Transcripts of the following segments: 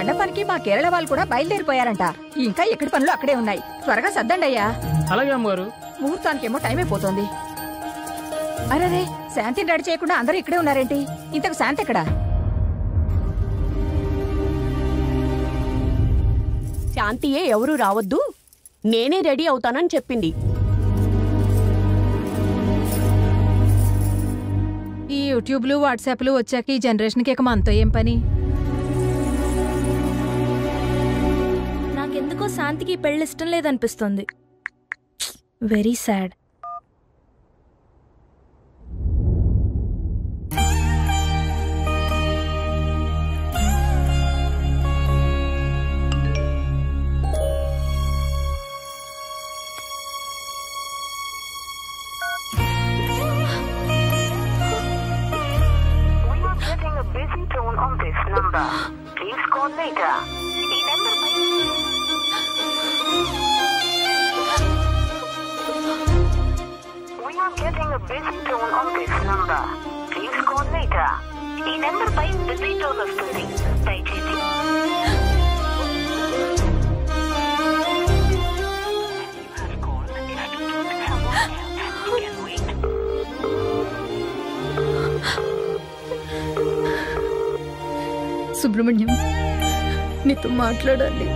మండపానికి మా కేరళ వాళ్ళు కూడా బయలుదేరిపోయారంట. ఇంకా ఎక్కడి పనులు అక్కడే ఉన్నాయి. త్వరగా సర్దండి అయ్యా. అలాగే అమ్మగారు. ముహూర్తానికేమో టైం అయిపోతుంది. అరే శాంతిని రెడీ చేయకుండా అందరూ ఇక్కడే ఉన్నారేంటి? ఇంతకు శాంతి ఎక్కడా? శాంతియే ఎవరూ రావద్దు, నేనే రెడీ అవుతానని చెప్పింది. ఈ యూట్యూబ్లు వాట్సాప్లు వచ్చాక ఈ జనరేషన్కి ఇక మనతో ఏం పని? నాకెందుకో శాంతికి పెళ్లి ఇష్టం లేదనిపిస్తుంది. Very sad. సుబ్రహ్మణ్యం, నీతో మాట్లాడాలి.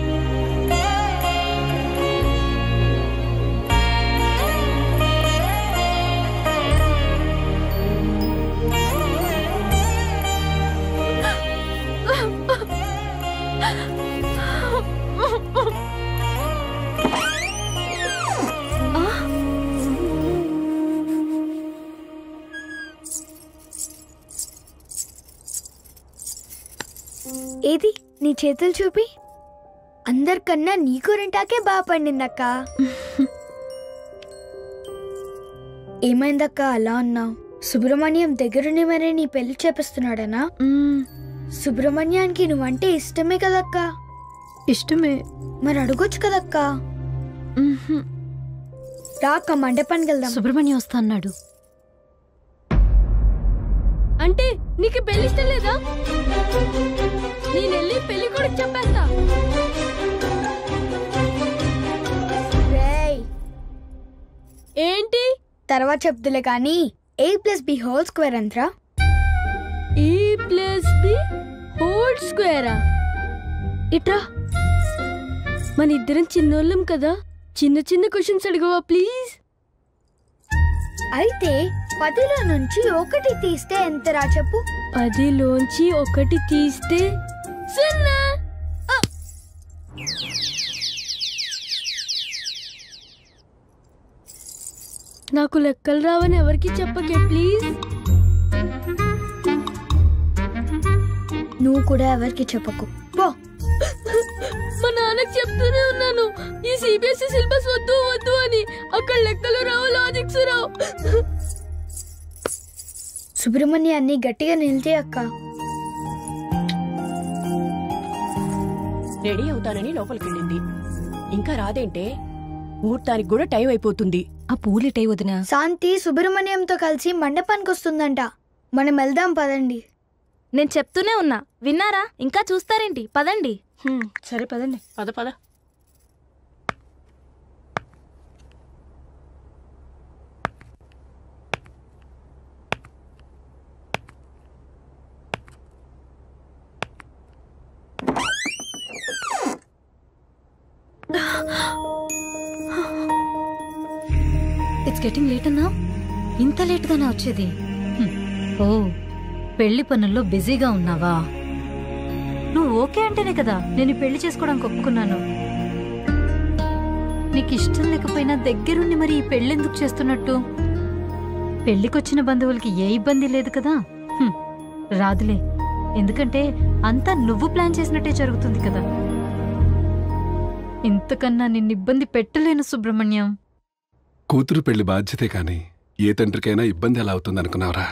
ఏది నీ చేతులు చూపి. అందరికన్నా నీ కూరంటాకే బాగా పండిందక్క. ఏమైందక్క అలా అన్నావు? సుబ్రహ్మణ్యం దగ్గరుండి మరే నీ పెళ్లి చేపిస్తున్నాడనా? సుబ్రహ్మణ్యానికి నువ్వంటే ఇష్టమే కదక్క. ఇష్టమే. మరి అడగొచ్చు కదక్క. రాక మండపానికి వెళ్దాం. సుబ్రహ్మణ్యం వస్తా అన్నాడు. అంటే నీకు పెళ్లి ఇష్టం లేదా? నేనెళ్ళి పెళ్లి కూడా చెప్పేస్తా. ఏంటి తర్వాత చెప్తులే కానీ a+b² ఎంతరా? a+b² ఇట్రా. మన ఇద్దరం చిన్నోళ్ళం కదా, చిన్న చిన్న క్వశ్చన్స్ అడగవా ప్లీజ్? అయితే 10లో నుంచి 1 తీస్తే ఎంతరా చెప్పు? 10లోంచి 1 తీస్తే 0. నాకు లెక్కలు రావని ఎవరికి చెప్పకే ప్లీజ్. నువ్వు కూడా ఎవరికి చెప్పకు పో. మా నాన్నకి చెప్తూనే ఉన్నాను ఈ సిబిఎస్ఈ సిలబస్ వద్దు వద్దు అని. అక్కడ లెక్కలు రావు, లాజిక్స్ రావు. సుబ్రహ్మణ్యాన్ని గట్టిగా నిలితే అక్క. రెడీ అవుతానని లోపలికి వెళ్ళింది. ఇంకా రాదేంటే? ముహూర్తానికి కూడా టైం అయిపోతుంది. ఆ పూలిటై వదినా. శాంతి సుబ్రహ్మణ్యంతో కలిసి మండపానికి వస్తుందంట. మనం వెళ్దాం పదండి. నేను చెప్తూనే ఉన్నా, విన్నారా? ఇంకా చూస్తారేంటి? పదండి. సరే పదండి. పద పద. ఇట్స్ గెటింగ్ లేట్ అన్నా. ఇంత లేట్గానే వచ్చేది? ఓ, పెళ్లి పనుల్లో బిజీగా ఉన్నావా? నువ్వు ఓకే అంటేనే కదా నేను పెళ్లి చేసుకోవడానికి ఒప్పుకున్నాను. నీకు ఇష్టం లేకపోయినా దగ్గరుండి మరి ఈ పెళ్ళెందుకు చేస్తున్నట్టు? పెళ్లికొచ్చిన బంధువులకి ఏ ఇబ్బంది లేదు కదా? రాదులే, ఎందుకంటే అంతా నువ్వు ప్లాన్ చేసినట్టే జరుగుతుంది కదా. ఇంతకన్నా నిన్ను ఇబ్బంది పెట్టలేను సుబ్రహ్మణ్యం. కూతురు పెళ్లి బాధ్యతే కాని ఏ తండ్రికైనా ఇబ్బంది ఎలా అవుతుంది అనుకున్నావురా?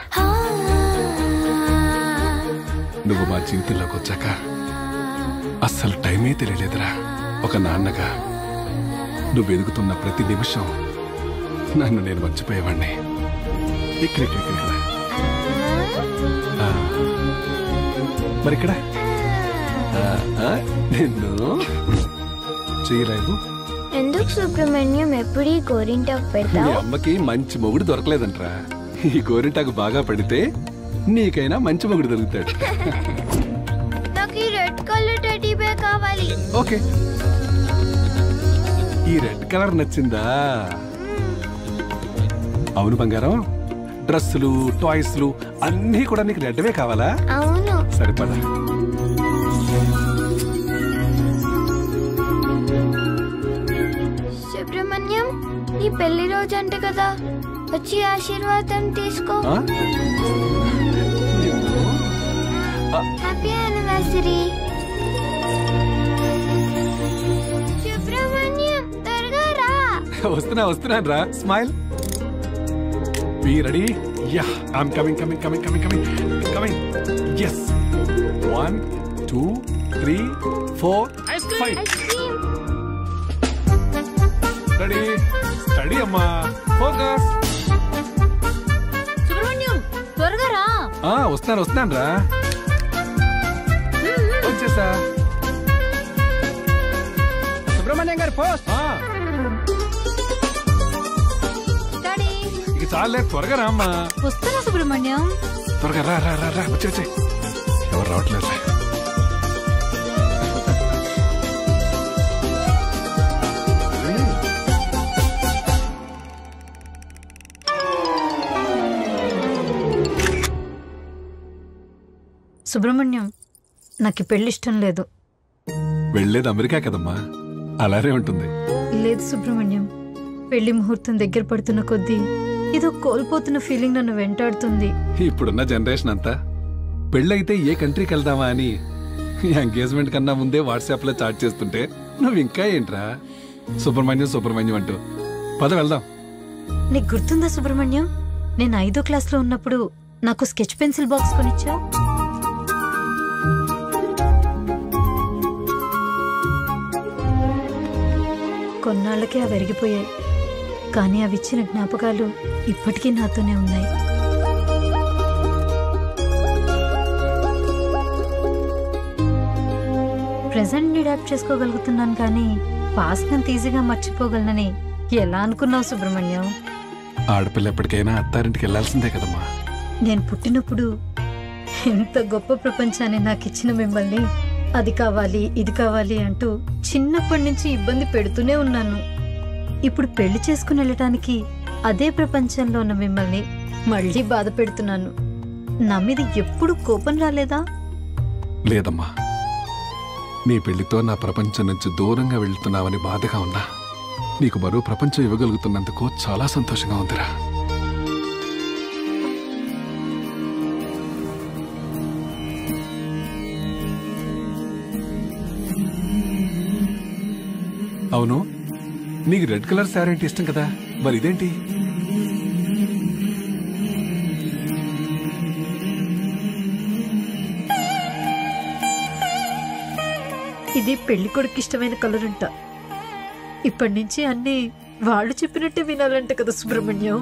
నువ్వు మా జీవితంలోకి వచ్చాక అస్సలు టైమే తెలియలేదురా. ఒక నాన్నగా నువ్వు ఎదుగుతున్న ప్రతి నిమిషం నన్ను నేను మర్చిపోయేవాణ్ణి. మరి ఇక్కడ నిన్ను చేయలేదు. ఎందుకు సుబ్రహ్మణ్యం ఎప్పుడు ఈ గోరింటాకు మీ పెడతావు? అమ్మకి మంచి మొగుడు దొరకలేదంట్రా. ఈ గోరింటాకు బాగా పడితే నీకైనా మంచి మొగుడు దొరుకుతాడు. నాకు ఈ రెడ్ కలర్ టెడ్డీ బేర్ కావాలి. ఓకే, ఈ రెడ్ కలర్ నచ్చిందా? అవును బంగారం, డ్రెస్సులు టాయ్స్లు అన్నీ కూడా నీకు రెడ్వే కావాలా? అవును. సరిపడా. సుబ్రహ్మణ్యం, నీ పెళ్లి రోజు అంట కదా, వచ్చి ఆశీర్వాదం తీసుకో. Happy anniversary. సుబ్రహ్మణ్యం త్వరగా రా. వస్తున్నాను రా. Smile. Be ready. Yeah, I'm coming. Yes. 1 2 3 4 5. Ready అమ్మా. ఫోకస్. సుబ్రహ్మణ్యం త్వరగా రా. వస్తున్నాను రా. వచ్చేసా. సుబ్రహ్మణ్యం గారు పోస్ట్. ఇక చాలే, త్వరగా రా అమ్మా. వస్తున్నా సుబ్రహ్మణ్యం. త్వరగా రా. వచ్చే. ఎవరు రావట్లేదు. సుబ్రహ్మణ్యం, నాకు పెళ్లి ఇష్టం లేదు. వెళ్ళేది అమెరికా కదమ్మా, అలానే ఉంటుంది. లేదు సుబ్రహ్మణ్యం, పెళ్లి ముహూర్తం దగ్గర పడుతున్న కొద్దీ ఇదో కోల్పోతున్న ఫీలింగ్ నన్ను వెంటాడుతుంది. ఇప్పుడున్న జనరేషన్ అంతా పెళ్ళైతే ఏ కంట్రీకి వెళ్దామా అని ఎంగేజ్మెంట్ కన్నా ముందే వాట్సాప్ లో చాట్ చేస్తుంటే నువ్వు ఇంకా ఏంట్రా సుబ్రహ్మణ్యం అంటూ. పద వెళ్దాం. నీకు గుర్తుందా సుబ్రహ్మణ్యం, నేను 5వ క్లాస్లో ఉన్నప్పుడు నాకు స్కెచ్ పెన్సిల్ బాక్స్ కొనిచ్చావు. కొన్నాళ్ళకే అవి అరిగిపోయాయి, కానీ అవి ఇచ్చిన జ్ఞాపకాలు ఇప్పటికీ నాతోనే ఉన్నాయి. ప్రెజెంట్ అడాప్ట్ చేసుకోగలుగుతున్నాను, కానీ పాస్ట్ నంత ఈజీగా మర్చిపోగలనని ఎలా అనుకున్నావు సుబ్రహ్మణ్యం? ఆడపిల్ల ఎప్పటికైనా అత్తారింటికి వెళ్లాల్సిందే కదమ్మా. నేను పుట్టినప్పుడు ఎంత గొప్ప ప్రపంచాన్ని నాకు ఇచ్చిన మిమ్మల్ని అది కావాలి ఇది కావాలి అంటూ చిన్నప్పటి నుంచి ఇబ్బంది పెడుతూనే ఉన్నాను. ఇప్పుడు పెళ్లి చేసుకుని వెళ్ళటానికి అదే ప్రపంచంలో ఉన్న మిమ్మల్ని మళ్ళీ బాధ పెడుతున్నాను. నా మీద ఎప్పుడు కోపం రాలేదా? లేదమ్మా, నీ పెళ్లితో నా ప్రపంచం నుంచి దూరంగా వెళ్తున్నావని బాధగా ఉన్నా నీకు మరో ప్రపంచం ఇవ్వగలుగుతున్నందుకు చాలా సంతోషంగా ఉందిరా. అవును, నీకు రెడ్ కలర్ శారీ అంటే ఇష్టం కదా, మరి ఇదేంటి? ఇది పెళ్లి కొడుకు ఇష్టమైన కలర్ అంట. ఇప్పటి నుంచి అన్ని వాళ్ళు చెప్పినట్టే వినాలంట కదా సుబ్రహ్మణ్యం.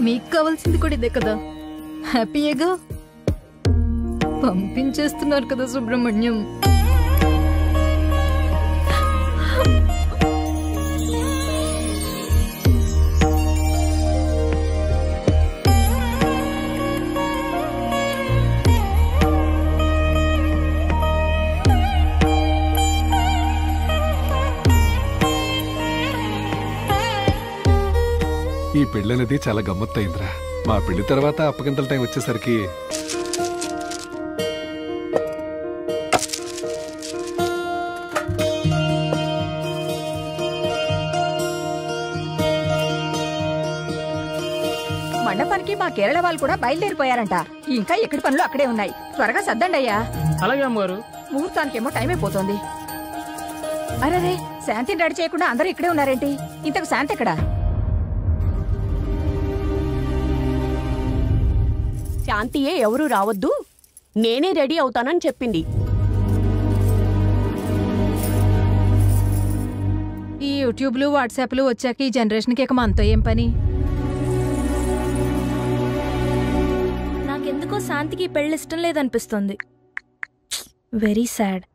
మీకు కావాల్సింది కూడా ఇదే కదా, హ్యాపీయేగా పంపించేస్తున్నారు కదా సుబ్రహ్మణ్యం. ఈ పెళ్ళనేది చాలా గమ్మత్తయిందిరా. మా పెళ్లి తర్వాత అప్పగింతల టైం వచ్చేసరికి మండపానికి మా కేరళ వాళ్ళు కూడా బయలుదేరిపోయారంట. ఇంకా ఎక్కడి పనులు అక్కడే ఉన్నాయి. త్వరగా సర్దండి అయ్యా. అలాగే అమ్మగారు. ముహూర్తానికేమో టైం అయిపోతుంది. అరే, శాంతిని రెడీ చేయకుండా అందరూ ఇక్కడే ఉన్నారేంటి? ఇంతకు శాంతి ఎక్కడా? శాంతియే ఎవరూ రావద్దు, నేనే రెడీ అవుతానని చెప్పింది. ఈ ఈ యూట్యూబ్లు వాట్సాప్లు వచ్చాక ఈ జనరేషన్కి ఇక మనతో ఏం పని? నాకెందుకో శాంతికి పెళ్లి ఇష్టం లేదనిపిస్తుంది. Very sad.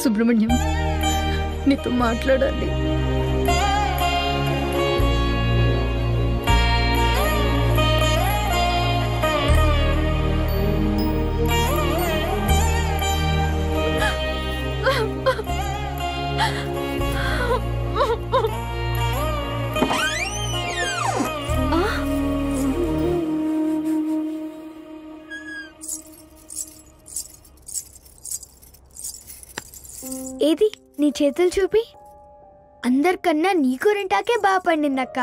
సుబ్రహ్మణ్యం, నీతో మాట్లాడాలి. ఏది నీ చేతులు చూపి. అందరికన్నా నీ గోరింటాకే బాగా పండిందక్క.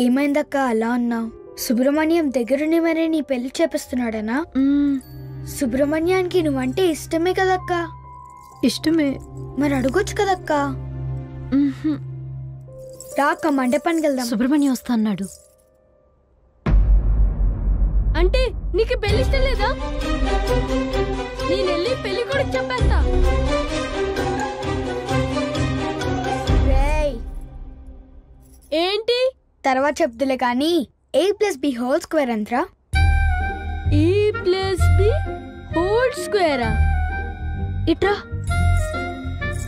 ఏమైందక్క అలా ఉన్నావు? సుబ్రహ్మణ్యం దగ్గరుండి మరే నీ పెళ్లి చేపిస్తున్నాడనా? సుబ్రహ్మణ్యానికి నువ్వంటే ఇష్టమే కదక్క. ఇష్టమే. మరి అడగొచ్చు కదక్క. రాక మండపానికి వెళ్దాం. సుబ్రహ్మణ్యం వస్తా అన్నాడు. అంటే నీకు పెళ్లి ఇష్టం లేదా? నేనెళ్ళి పెళ్లి కూడా చెప్పేస్తా. ఏంటి తర్వాత చెప్తులే కానీ a+b² ఎంతరా? a+b² ఇట్రా.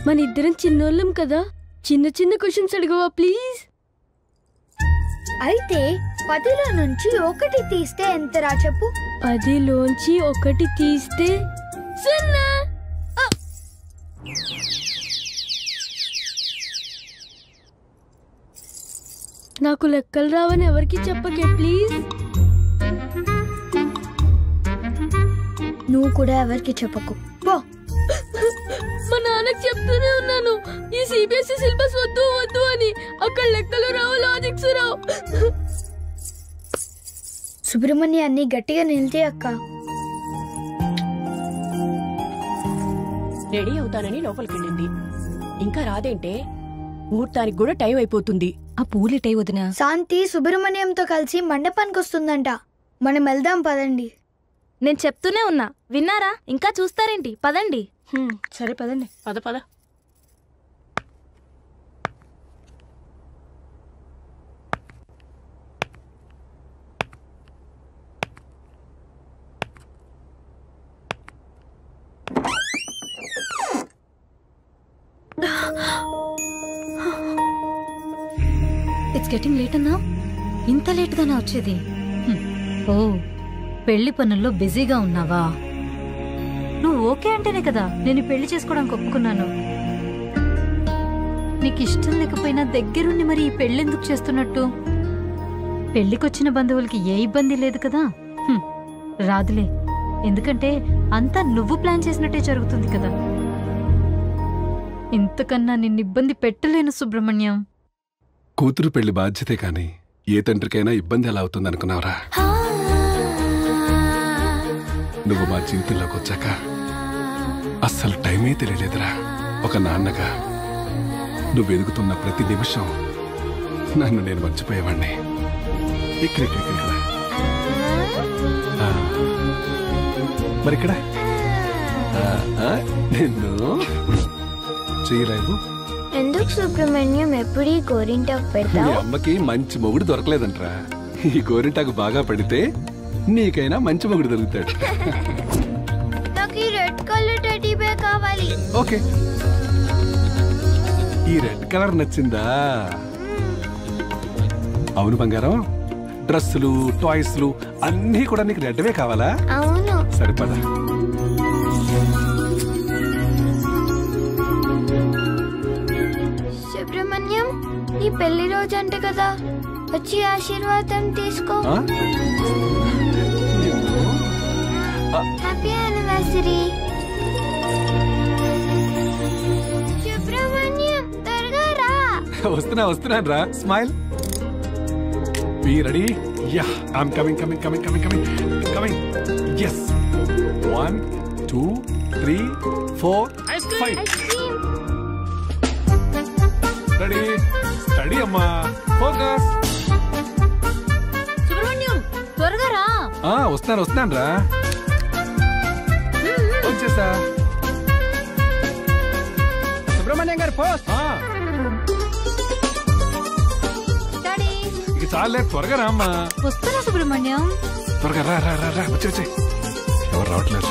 మన ఇద్దరం చిన్నోళ్ళం కదా, చిన్న చిన్న క్వశ్చన్స్ అడగవా ప్లీజ్? అయితే 10లో నుంచి 1 తీస్తే ఎంతరా చెప్పు? 10లోంచి 1 తీస్తే 0. నాకు లెక్కలు రావని ఎవరికి చెప్పకే ప్లీజ్. నువ్వు కూడా ఎవరికి చెప్పకు పో. మా నాన్నకి చెప్తూనే ఉన్నాను ఈ సిబిఎస్ఈ సిలబస్ వద్దు వద్దు అని. అక్కడ లెక్కలు రావు, లాజిక్స్ రావు. సుబ్రహ్మణ్యాన్ని గట్టిగా నిలితే అక్క. రెడీ అవుతానని లోపలికి వెళ్ళింది. ఇంకా రాదేంటే? ముహూర్తానికి కూడా టైం అయిపోతుంది. ఆ పూలిటై వదినా. శాంతి సుబ్రహ్మణ్యంతో కలిసి మండపానికి వస్తుందంట. మనం వెళ్దాం పదండి. నేను చెప్తూనే ఉన్నా, విన్నారా? ఇంకా చూస్తారేంటి? పదండి. సరే పదండి. పద పద. ఇట్స్ గెటింగ్ లేట్ అన్నా. ఇంత లేట్గానా వచ్చేది? ఓ, పెళ్లి పనుల్లో బిజీగా ఉన్నావా? నువ్వు ఓకే అంటేనే కదా నేను పెళ్లి చేసుకోవడానికి ఒప్పుకున్నాను. నీకు ఇష్టం లేకపోయినా దగ్గరుండి మరి ఈ పెళ్ళెందుకు చేస్తున్నట్టు? పెళ్లికొచ్చిన బంధువులకి ఏ ఇబ్బంది లేదు కదా? రాదులే, ఎందుకంటే అంతా నువ్వు ప్లాన్ చేసినట్టే జరుగుతుంది కదా. ఇంతకన్నా నిన్ను ఇబ్బంది పెట్టలేను సుబ్రహ్మణ్యం. కూతురు పెళ్లి బాధ్యతే కాని ఏ తండ్రికైనా ఇబ్బంది ఎలా అవుతుంది అనుకున్నావురా? నువ్వు మా జీవితంలోకి వచ్చాక అస్సలు టైమే తెలియలేదురా. ఒక నాన్నగా నువ్వు ఎదుగుతున్న ప్రతి నిమిషం నన్ను నేను మర్చిపోయేవాణ్ణి. ఇక్కడ మరి ఇక్కడ నిన్ను చేయలేవు. ఎందుకు సుబ్రహ్మణ్యం ఎప్పుడు ఈ గోరింటాకు మీ పెడతావు? అమ్మకి మంచి మొగుడు దొరకలేదంట్రా. ఈ గోరింటాకు బాగా పడితే నీకైనా మంచి మొగుడు దొరుకుతాడు. నాకు ఈ రెడ్ కలర్ టెడ్డీ బేర్ కావాలి. ఓకే, ఈ రెడ్ కలర్ నచ్చిందా? అవును బంగారం, డ్రెస్సులు టాయ్స్లు అన్నీ కూడా నీకు రెడ్వే కావాలా? అవును. సరిపదా. సుబ్రహ్మణ్యం, నీ పెళ్లి రోజు అంట కదా, వచ్చి ఆశీర్వాదం తీసుకో. Happy anniversary. సుబ్రహ్మణ్యం, త్వరగా రా. వస్తున్నాను రా. Smile. Be ready? Yeah, I'm coming. Yes. 1 2 3 4 5. Ready అమ్మా. ఫోకస్. సుబ్రహ్మణ్యం, త్వరగా రా. వస్తున్నాను రా. వచ్చేసా. సుబ్రహ్మణ్యం గారు పోస్ట్. ఇక చాలే, త్వరగా రా అమ్మా. వస్తున్నా సుబ్రహ్మణ్యం. త్వరగా రా. వచ్చే. ఎవరు రావట్లేదు.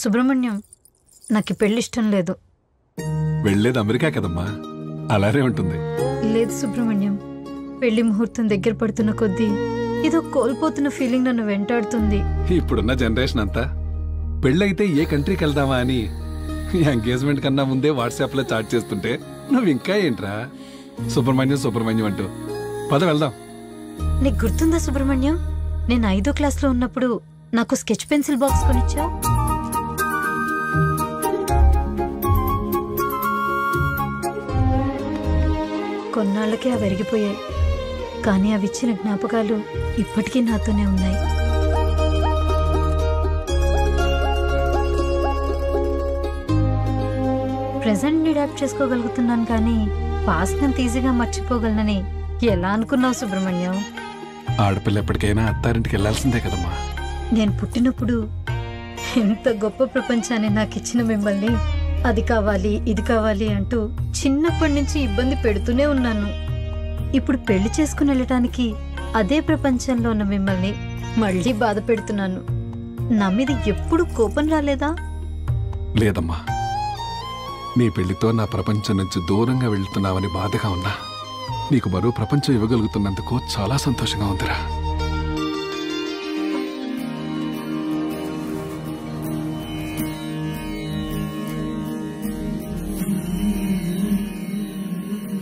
సుబ్రహ్మణ్యం, నాకు పెళ్లి ఇష్టం లేదు. వెళ్ళేది అమెరికా కదమ్మా, అలానే ఉంటుంది. లేదు సుబ్రహ్మణ్యం, పెళ్లి ముహూర్తం దగ్గర పడుతున్న కొద్దీ ఏదో కోల్పోతున్న ఫీలింగ్ నన్ను వెంటాడుతుంది. ఇప్పుడున్న జనరేషన్ అంతా పెళ్ళైతే ఏ కంట్రీకి వెళ్దామా అని ఎంగేజ్మెంట్ కన్నా ముందే వాట్సాప్ లో చాట్ చేస్తుంటే నువ్వు ఇంకా ఏంట్రా సుబ్రహ్మణ్యం అంటూ. పద వెళ్దాం. నీకు గుర్తుందా సుబ్రహ్మణ్యం, నేను 5వ క్లాస్లో ఉన్నప్పుడు నాకు స్కెచ్ పెన్సిల్ బాక్స్ కొనిచ్చావు. కొన్నాళ్ళకే అవి అరిగిపోయాయి, కానీ అవి ఇచ్చిన జ్ఞాపకాలు ఇప్పటికీ నాతోనే ఉన్నాయి. ప్రెజెంట్ ని అడాప్ట్ చేసుకోగలుగుతున్నాను, కానీ పాస్ట్ ని ఈజీగా మర్చిపోగలనని ఎలా అనుకున్నావు సుబ్రహ్మణ్యం? ఆడపిల్ల ఎప్పటికైనా అత్తారింటికి వెళ్లాల్సిందే కదమ్మా. నేను పుట్టినప్పుడు ఎంత గొప్ప ప్రపంచాన్ని నాకు ఇచ్చిన మిమ్మల్ని అది కావాలి ఇది కావాలి అంటూ చిన్నప్పటి నుంచి ఇబ్బంది పెడుతూనే ఉన్నాను. ఇప్పుడు పెళ్లి చేసుకుని వెళ్ళటానికి అదే ప్రపంచంలో ఉన్న మిమ్మల్ని మళ్ళీ బాధ పెడుతున్నాను. నా మీద ఎప్పుడు కోపం రాలేదా? లేదమ్మా, నీ పెళ్లితో నా ప్రపంచం నుంచి దూరంగా వెళ్తున్నావని బాధగా ఉన్నా నీకు మరో ప్రపంచం ఇవ్వగలుగుతున్నందుకు చాలా సంతోషంగా ఉందిరా.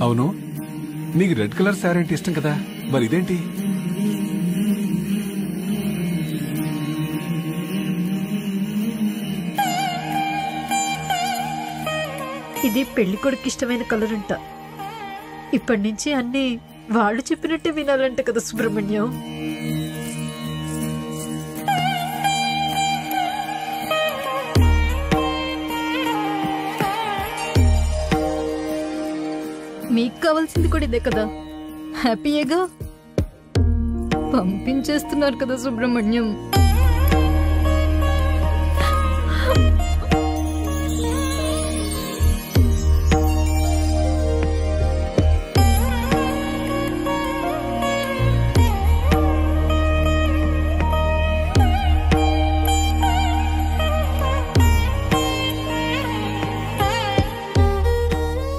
అవును, నీకు రెడ్ కలర్ శారీ అంటే ఇష్టం కదా, మరి ఇదేంటి? ఇది పెళ్లి కొడుకు ఇష్టమైన కలర్ అంట. ఇప్పటి నుంచి అన్ని వాళ్ళు చెప్పినట్టే వినాలంట కదా సుబ్రహ్మణ్యం. మీకు కావాల్సింది కూడా ఇదే కదా, హ్యాపీయేగా. పంపించేస్తున్నారు కదా సుబ్రహ్మణ్యం.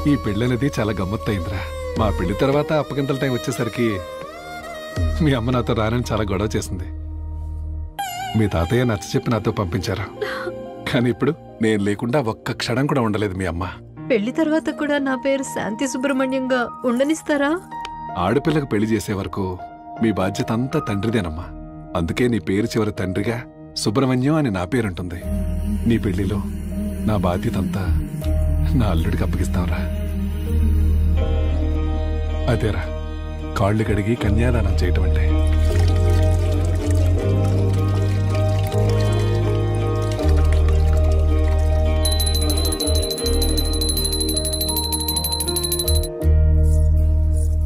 ఈ పెళ్ళనేది చాలా గమ్మత్తయిందిరా. మా పెళ్లి తర్వాత అప్పగింతల టైం వచ్చేసరికి మీ అమ్మ నాతో రానని చాలా గొడవ చేసింది. మీ తాతయ్య నచ్చ చెప్పి నాతో పంపించారు, కానీ ఇప్పుడు నేను లేకుండా ఒక్క క్షణం కూడా ఉండలేదు మీ అమ్మ. పెళ్లి తర్వాత కూడా నా పేరు శాంతి సుబ్రహ్మణ్యంగా ఉండనిస్తారా? ఆడపిల్లకు పెళ్లి చేసే వరకు మీ బాధ్యత అంతా తండ్రిదేనమ్మా. అందుకే నీ పేరు చివరి తండ్రిగా సుబ్రహ్మణ్యం అని నా పేరుంటుంది. నీ పెళ్లిలో నా బాధ్యత అంతా నా అల్లుడికి అప్పగిస్తావురా. అదేరా కాళ్ళు కడిగి కన్యాదానం చేయటం అంటే.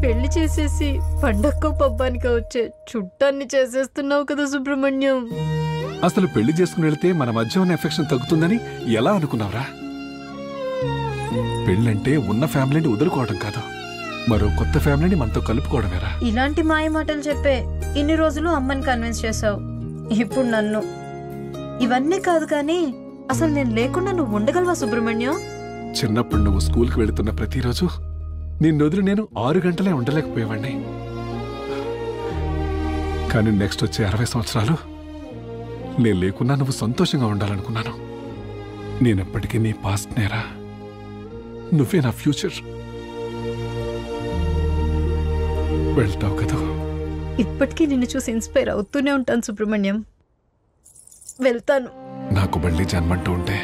పెళ్లి చేసేసి పండక్కో పబ్బానికి వచ్చే చుట్టాన్ని చేసేస్తున్నావు కదా సుబ్రహ్మణ్యం. అసలు పెళ్లి చేసుకుని వెళితే మన మధ్య ఉన్న ఎఫెక్షన్ తగ్గుతుందని ఎలా అనుకున్నావురా? పెళ్ళంటే ఉన్న ఫ్యామిలీని వదులుకోవడం కాదు, మరో కొత్త ఫ్యామిలీని మనతో కలుపుకోవడమేరా. ఇలాంటి మాయ మాటలు చెప్పే ఇన్ని రోజులు అమ్మని కన్విన్స్ చేసావు, ఇప్పుడు నన్ను. ఇవన్నీ కాదు కానీ అసలు నేను లేకుండా నువ్వు ఉండగలవా సుబ్రహ్మణ్యం? చిన్నప్పుడు నువ్వు స్కూల్కి వెళుతున్న ప్రతిరోజు నిన్ను వదిలి నేను 6 గంటలే ఉండలేకపోయేవాడిని. కానీ నెక్స్ట్ వచ్చే 60 సంవత్సరాలు నేను లేకున్నా నువ్వు సంతోషంగా ఉండాలనుకున్నాను. నేనెప్పటికీ నీ పాస్ట్ నేరా, నువ్వే నా ఫ్యూచర్. వెళ్తావు కదా? ఇప్పటికీ నిన్ను చూసి ఇన్స్పైర్ అవుతూనే ఉంటాను సుబ్రహ్మణ్యం. వెళ్తాను. నాకు మళ్ళీ జన్మంటూ ఉంటే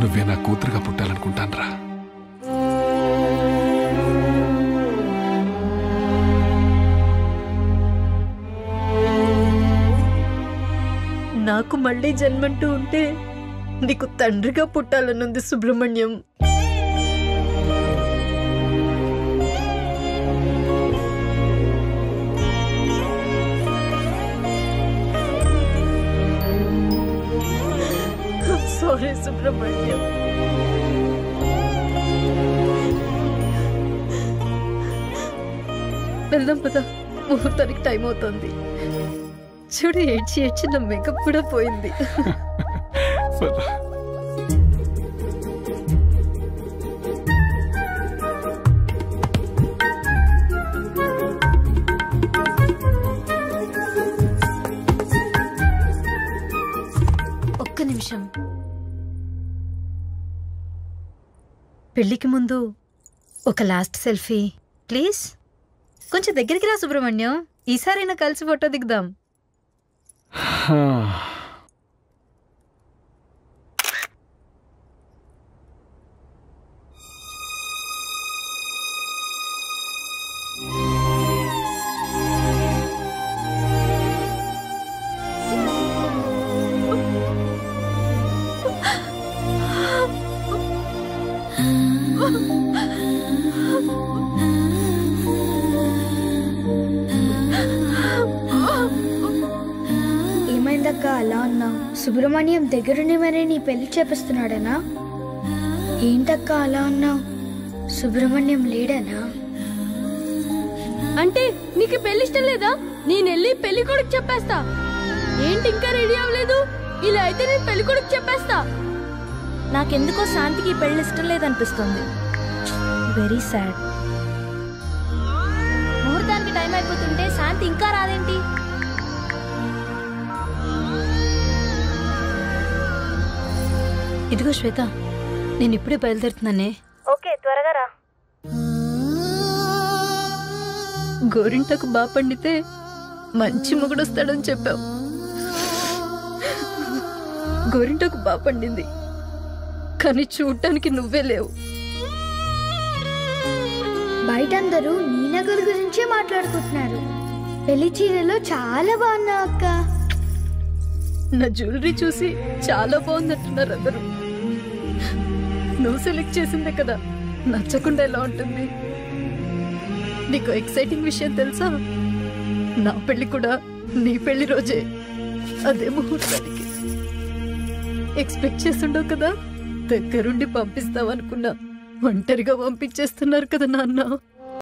నువ్వే నా కూతురుగా పుట్టాలనుకుంటానురా. నాకు మళ్ళీ జన్మంటూ ఉంటే నీకు తండ్రిగా పుట్టాలనుంది సుబ్రహ్మణ్యం. సారీ సుబ్రహ్మణ్యం. వెళ్దాం పద, ముహూర్తానికి టైం అవుతుంది. చూడు, ఏడ్చి ఏడ్చి నా మేకప్ కూడా పోయింది. ఒక్క నిమిషం. పెళ్లికి ముందు ఒక లాస్ట్ సెల్ఫీ ప్లీజ్. కొంచెం దగ్గరికి రా సుబ్రహ్మణ్యం, ఈసారైనా కలిసి ఫోటో దిగుదాం. ఏమైందక్క అలా ఉన్నావు? సుబ్రహ్మణ్యం దగ్గరుండి మరి నీ పెళ్లి చేపిస్తున్నాడనా? ఏంటక్క అలా ఉన్నావు? సుబ్రహ్మణ్యం లేడనా? అంటే నీకు పెళ్లి ఇష్టం లేదా? నేనెళ్ళి పెళ్లి కొడుకు చెప్పేస్తా. ఏంటి ఇంకా రెడీ అవ్వలేదు? ఇలా అయితే నేను పెళ్లి కొడుకు చెప్పేస్తా. నాకెందుకో శాంతికి పెళ్లి ఇష్టం లేదనిపిస్తుంది. Very sad. ముహూర్తానికి టైం అయిపోతుంటే శాంతి ఇంకా రాదేంటి? ఇదిగో శ్వేత, నేను ఇప్పుడే బయలుదేరుతున్నానే. ఓకే, త్వరగా రా. గోరింటకు బాగా పండితే మంచి మొగుడొస్తాడని చెప్పావు. గోరింటకు బాగా పండింది, కానీ చూడటానికి నువ్వే లేవు. బయట అందరూ నీ నగల గురించే మాట్లాడుకుంటున్నారు. పెళ్లి చీరలో చాలా బాగున్నావు అక్క. నా జ్యువెలరీ చూసి చాలా బాగుందంటున్నారు అందరూ. నువ్వు సెలెక్ట్ చేసిందే కదా, నచ్చకుండా ఎలా ఉంటుంది? నీకు ఎక్సైటింగ్ విషయం తెలుసా? నా పెళ్లి కూడా నీ పెళ్లి రోజే, అదే ముహూర్తానికి. ఎక్స్పెక్ట్ చేస్తుండవు కదా, దగ్గరుండి పంపిస్తావనుకున్నా ఒంటరిగా పంపించేస్తున్నారు కదా నాన్న.